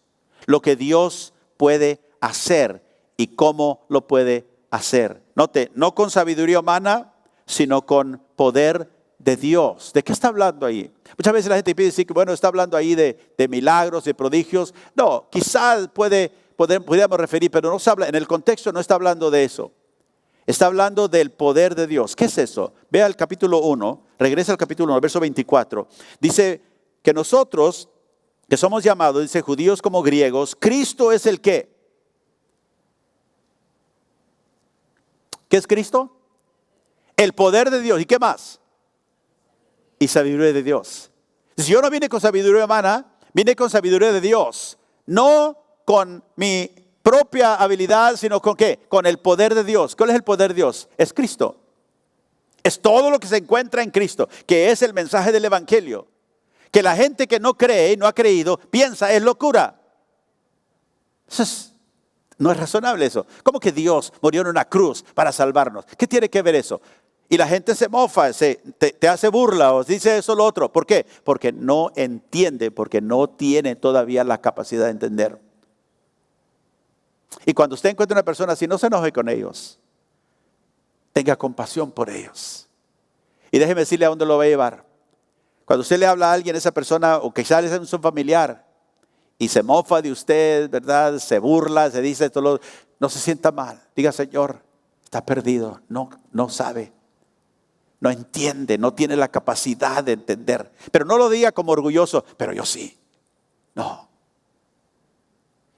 Lo que Dios puede hacer. ¿Y cómo lo puede hacer? Note, no con sabiduría humana, sino con poder de Dios. ¿De qué está hablando ahí? Muchas veces la gente pide decir que, bueno, está hablando ahí de milagros, de prodigios. No, quizás podríamos referir, pero no se habla, en el contexto no está hablando de eso. Está hablando del poder de Dios. ¿Qué es eso? Vea el capítulo 1, regresa al capítulo 1, verso 24. Dice que nosotros, que somos llamados, dice judíos como griegos, Cristo es el ¿qué? ¿Qué es Cristo? El poder de Dios. ¿Y qué más? Y sabiduría de Dios. Si yo no vine con sabiduría humana, vine con sabiduría de Dios. No con mi propia habilidad, sino con ¿qué? Con el poder de Dios. ¿Cuál es el poder de Dios? Es Cristo. Es todo lo que se encuentra en Cristo, que es el mensaje del Evangelio. Que la gente que no cree y no ha creído, piensa, es locura. No es razonable eso. ¿Cómo que Dios murió en una cruz para salvarnos? ¿Qué tiene que ver eso? Y la gente se mofa, te hace burla o dice eso o lo otro. ¿Por qué? Porque no entiende, porque no tiene todavía la capacidad de entender. Y cuando usted encuentra una persona así, no se enoje con ellos. Tenga compasión por ellos. Y déjeme decirle a dónde lo va a llevar. Cuando usted le habla a alguien, esa persona, o quizás es un familiar, y se mofa de usted, ¿verdad? Se burla, se dice esto, no se sienta mal. Diga, Señor, está perdido, no sabe, no entiende, no tiene la capacidad de entender. Pero no lo diga como orgulloso, pero yo sí. No.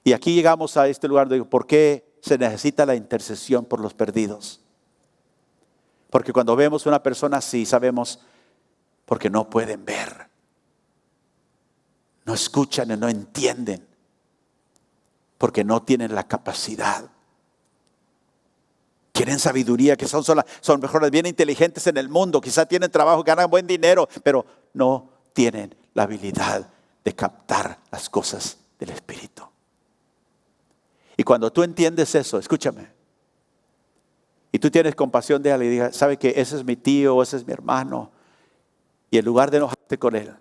Y aquí llegamos a este lugar de por qué se necesita la intercesión por los perdidos. Porque cuando vemos una persona así, sabemos porque no pueden ver. No escuchan y no entienden. Porque no tienen la capacidad. Quieren sabiduría, que son mejores, bien inteligentes en el mundo. Quizá tienen trabajo, ganan buen dinero, pero no tienen la habilidad de captar las cosas del Espíritu. Y cuando tú entiendes eso, escúchame, y tú tienes compasión de él y digas, ¿sabe que ese es mi tío o ese es mi hermano? Y en lugar de enojarte con él,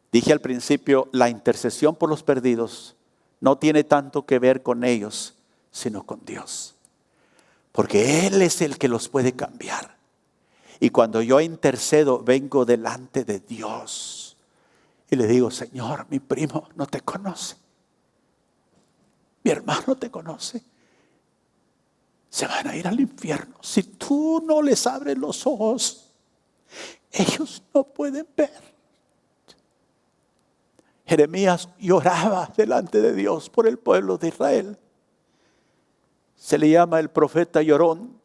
dije al principio, la intercesión por los perdidos no tiene tanto que ver con ellos, sino con Dios. Porque Él es el que los puede cambiar. Y cuando yo intercedo, vengo delante de Dios. y le digo, Señor, mi primo no te conoce, mi hermano te conoce, se van a ir al infierno. Si tú no les abres los ojos, ellos no pueden ver. Jeremías lloraba delante de Dios por el pueblo de Israel. Se le llama el profeta llorón,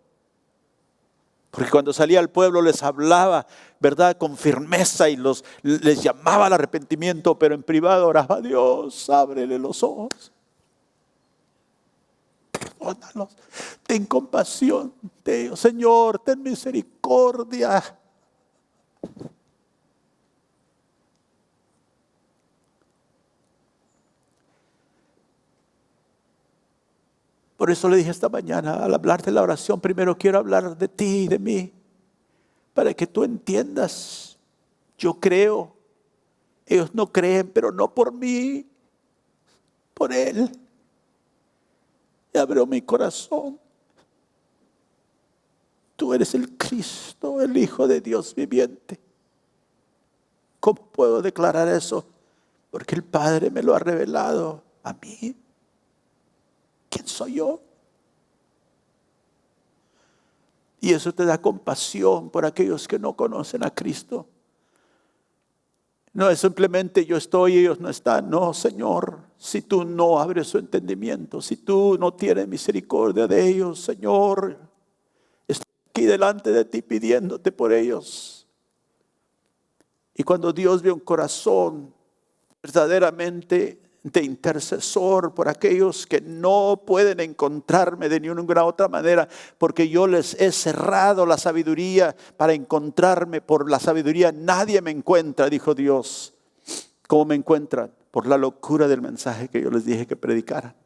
porque cuando salía al pueblo les hablaba, ¿verdad?, con firmeza y les llamaba al arrepentimiento, pero en privado oraba a Dios, ábrele los ojos. Perdónalos, ten compasión de ellos, Señor, ten misericordia. Por eso le dije esta mañana, al hablar de la oración, primero quiero hablar de ti y de mí, para que tú entiendas. Yo creo, ellos no creen, pero no por mí, por Él. Y abrió mi corazón. Tú eres el Cristo, el Hijo de Dios viviente. ¿Cómo puedo declarar eso? Porque el Padre me lo ha revelado a mí. ¿Quién soy yo? Y eso te da compasión por aquellos que no conocen a Cristo. No es simplemente yo estoy y ellos no están. No, Señor, si tú no abres su entendimiento, si tú no tienes misericordia de ellos, Señor, estoy aquí delante de ti pidiéndote por ellos. Y cuando Dios ve un corazón verdaderamente de intercesor por aquellos que no pueden encontrarme de ninguna otra manera, porque yo les he cerrado la sabiduría para encontrarme por la sabiduría. Nadie me encuentra, dijo Dios. ¿Cómo me encuentran? Por la locura del mensaje que yo les dije que predicaran.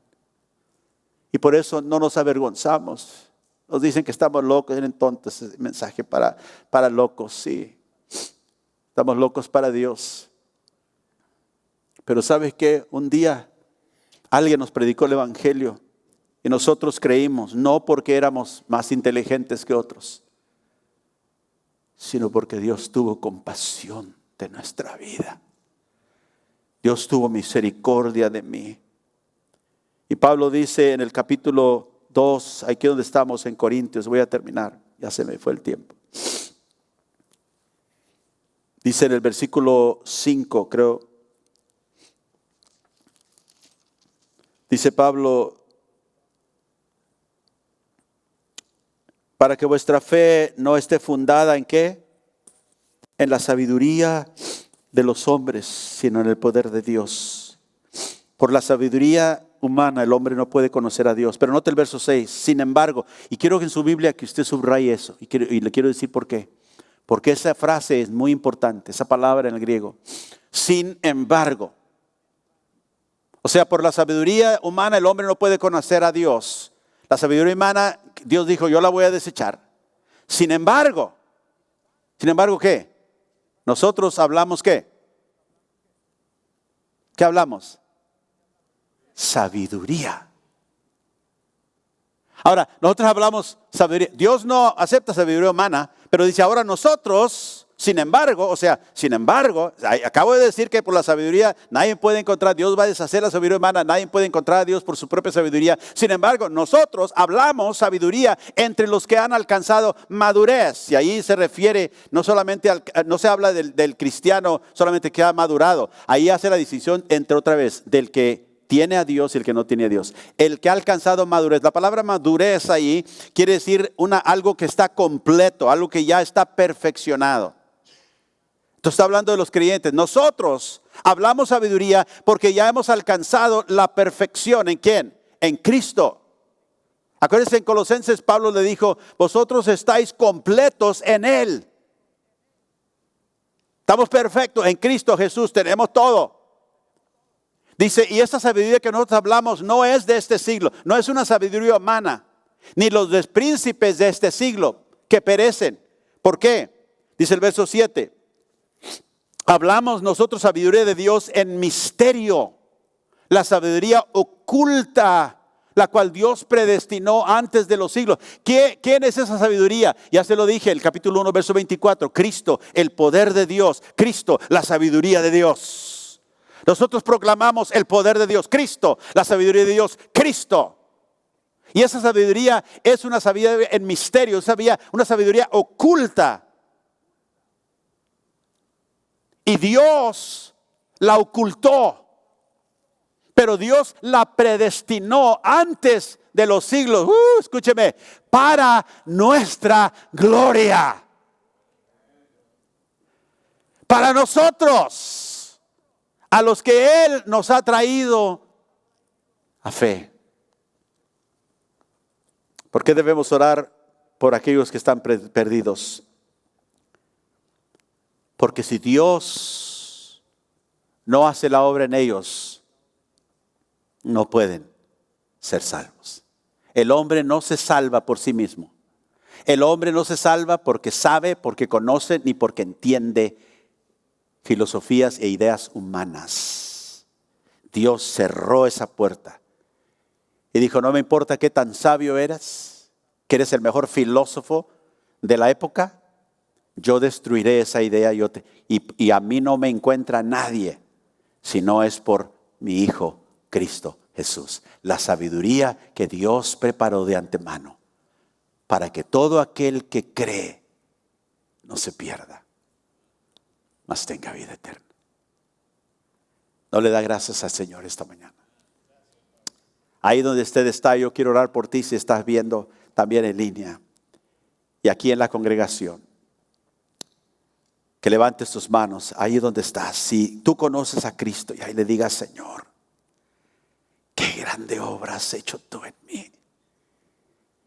Y por eso no nos avergonzamos. Nos dicen que estamos locos, entonces ese mensaje para locos, sí. Estamos locos para Dios. Pero ¿sabes qué? Un día alguien nos predicó el evangelio y nosotros creímos, no porque éramos más inteligentes que otros, sino porque Dios tuvo compasión de nuestra vida. Dios tuvo misericordia de mí. Y Pablo dice en el capítulo 2, aquí donde estamos en Corintios, voy a terminar, ya se me fue el tiempo. Dice en el versículo 5, creo. Dice Pablo, para que vuestra fe no esté fundada ¿en qué? En la sabiduría de los hombres, sino en el poder de Dios. Por la sabiduría humana el hombre no puede conocer a Dios. Pero note el verso 6, sin embargo, y quiero que en su Biblia que usted subraye eso, y le quiero decir por qué. Porque esa frase es muy importante, esa palabra en el griego. Sin embargo. O sea, por la sabiduría humana el hombre no puede conocer a Dios. La sabiduría humana, Dios dijo, yo la voy a desechar. Sin embargo, ¿qué? Nosotros hablamos ¿qué? ¿Qué hablamos? Sabiduría. Ahora, nosotros hablamos sabiduría. Dios no acepta sabiduría humana, pero dice ahora nosotros, sin embargo, acabo de decir que por la sabiduría nadie puede encontrar a Dios, va a deshacer la sabiduría humana, nadie puede encontrar a Dios por su propia sabiduría. Sin embargo, nosotros hablamos sabiduría entre los que han alcanzado madurez. Y ahí se refiere no solamente no se habla del cristiano solamente que ha madurado. Ahí hace la distinción entre otra vez del que tiene a Dios y el que no tiene a Dios. El que ha alcanzado madurez. La palabra madurez ahí quiere decir algo que está completo, algo que ya está perfeccionado. Entonces está hablando de los creyentes. Nosotros hablamos sabiduría porque ya hemos alcanzado la perfección. ¿En quién? En Cristo. Acuérdense, en Colosenses Pablo le dijo, vosotros estáis completos en Él. Estamos perfectos en Cristo Jesús, tenemos todo. Dice, y esta sabiduría que nosotros hablamos no es de este siglo, no es una sabiduría humana, ni los príncipes de este siglo que perecen. ¿Por qué? Dice el verso 7. Hablamos nosotros sabiduría de Dios en misterio, la sabiduría oculta, la cual Dios predestinó antes de los siglos. ¿Quién es esa sabiduría? Ya se lo dije, el capítulo 1, verso 24. Cristo, el poder de Dios. Cristo, la sabiduría de Dios. Nosotros proclamamos el poder de Dios, Cristo, la sabiduría de Dios, Cristo. Y esa sabiduría es una sabiduría en misterio, una sabiduría oculta. Y Dios la ocultó, pero Dios la predestinó antes de los siglos, escúcheme, para nuestra gloria. Para nosotros, a los que Él nos ha traído a fe. ¿Por qué debemos orar por aquellos que están perdidos? Porque si Dios no hace la obra en ellos, no pueden ser salvos. El hombre no se salva por sí mismo. El hombre no se salva porque sabe, porque conoce, ni porque entiende filosofías e ideas humanas. Dios cerró esa puerta y dijo: no me importa qué tan sabio eres, que eres el mejor filósofo de la época, yo destruiré esa idea y a mí no me encuentra nadie si no es por mi Hijo Cristo Jesús. La sabiduría que Dios preparó de antemano para que todo aquel que cree no se pierda, mas tenga vida eterna. ¿No le da gracias al Señor esta mañana? Ahí donde usted está, yo quiero orar por ti si estás viendo también en línea y aquí en la congregación. Que levantes tus manos ahí donde estás. Si tú conoces a Cristo y ahí le digas: Señor, qué grande obra has hecho tú en mí.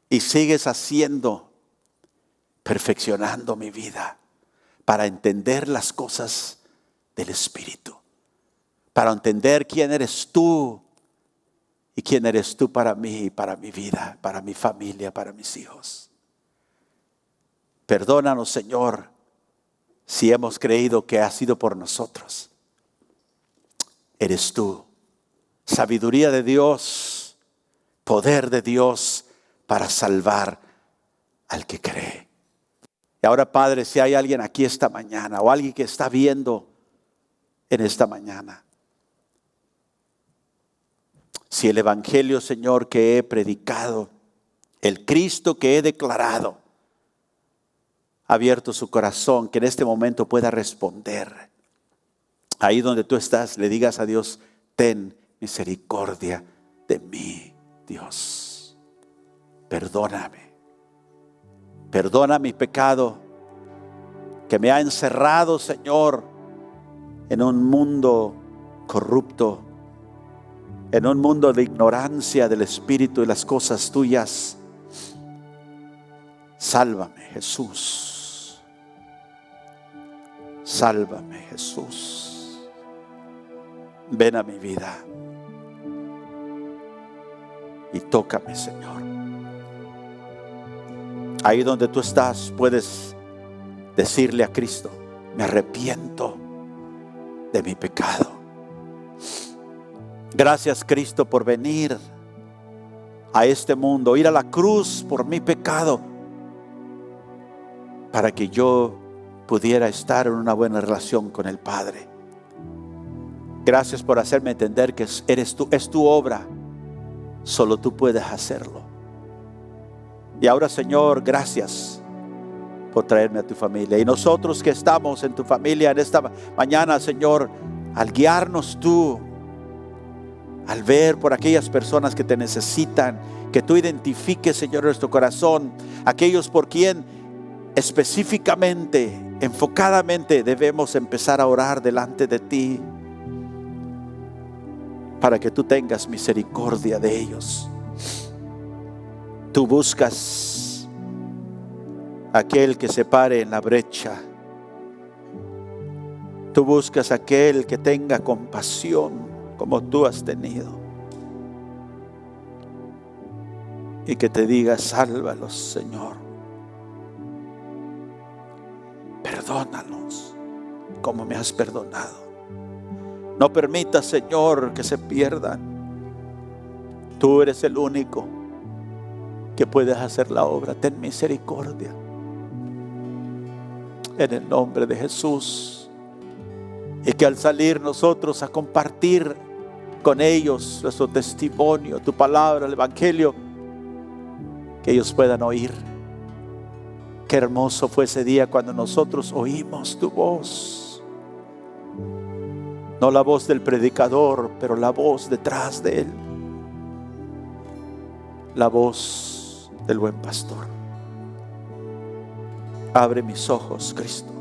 Y sigues haciendo, perfeccionando mi vida para entender las cosas del Espíritu. Para entender quién eres tú y quién eres tú para mí, para mi vida, para mi familia, para mis hijos. Perdónanos, Señor, si hemos creído que ha sido por nosotros. Eres tú, sabiduría de Dios, poder de Dios para salvar al que cree. Y ahora, Padre, si hay alguien aquí esta mañana o alguien que está viendo en esta mañana, si el evangelio, Señor, que he predicado, el Cristo que he declarado, ha abierto su corazón, que en este momento pueda responder. Ahí donde tú estás, le digas a Dios: ten misericordia de mí, Dios. Perdóname. Perdona mi pecado que me ha encerrado, Señor, en un mundo corrupto, en un mundo de ignorancia del Espíritu y las cosas tuyas. Sálvame, Jesús. Sálvame, Jesús. Ven a mi vida y tócame, Señor. Ahí donde tú estás, puedes decirle a Cristo: me arrepiento de mi pecado. Gracias, Cristo, por venir a este mundo, ir a la cruz por mi pecado, para que yo pudiera estar en una buena relación con el Padre. Gracias por hacerme entender que eres tú, es tu obra. Solo tú puedes hacerlo. Y ahora, Señor, gracias por traerme a tu familia. Y nosotros que estamos en tu familia en esta mañana, Señor, al guiarnos tú, al ver por aquellas personas que te necesitan, que tú identifiques, Señor, nuestro corazón, aquellos por quien específicamente, enfocadamente debemos empezar a orar delante de ti, para que tú tengas misericordia de ellos. Tú buscas aquel que se pare en la brecha. Tú buscas aquel que tenga compasión como tú has tenido, y que te diga: sálvalos, Señor. Perdónalos como me has perdonado. No permitas, Señor, que se pierdan. Tú eres el único que puedes hacer la obra. Ten misericordia. En el nombre de Jesús. Y que al salir nosotros a compartir con ellos nuestro testimonio, tu palabra, el evangelio, que ellos puedan oír. Qué hermoso fue ese día cuando nosotros oímos tu voz. No la voz del predicador, pero la voz detrás de él. La voz del buen pastor. Abre mis ojos, Cristo.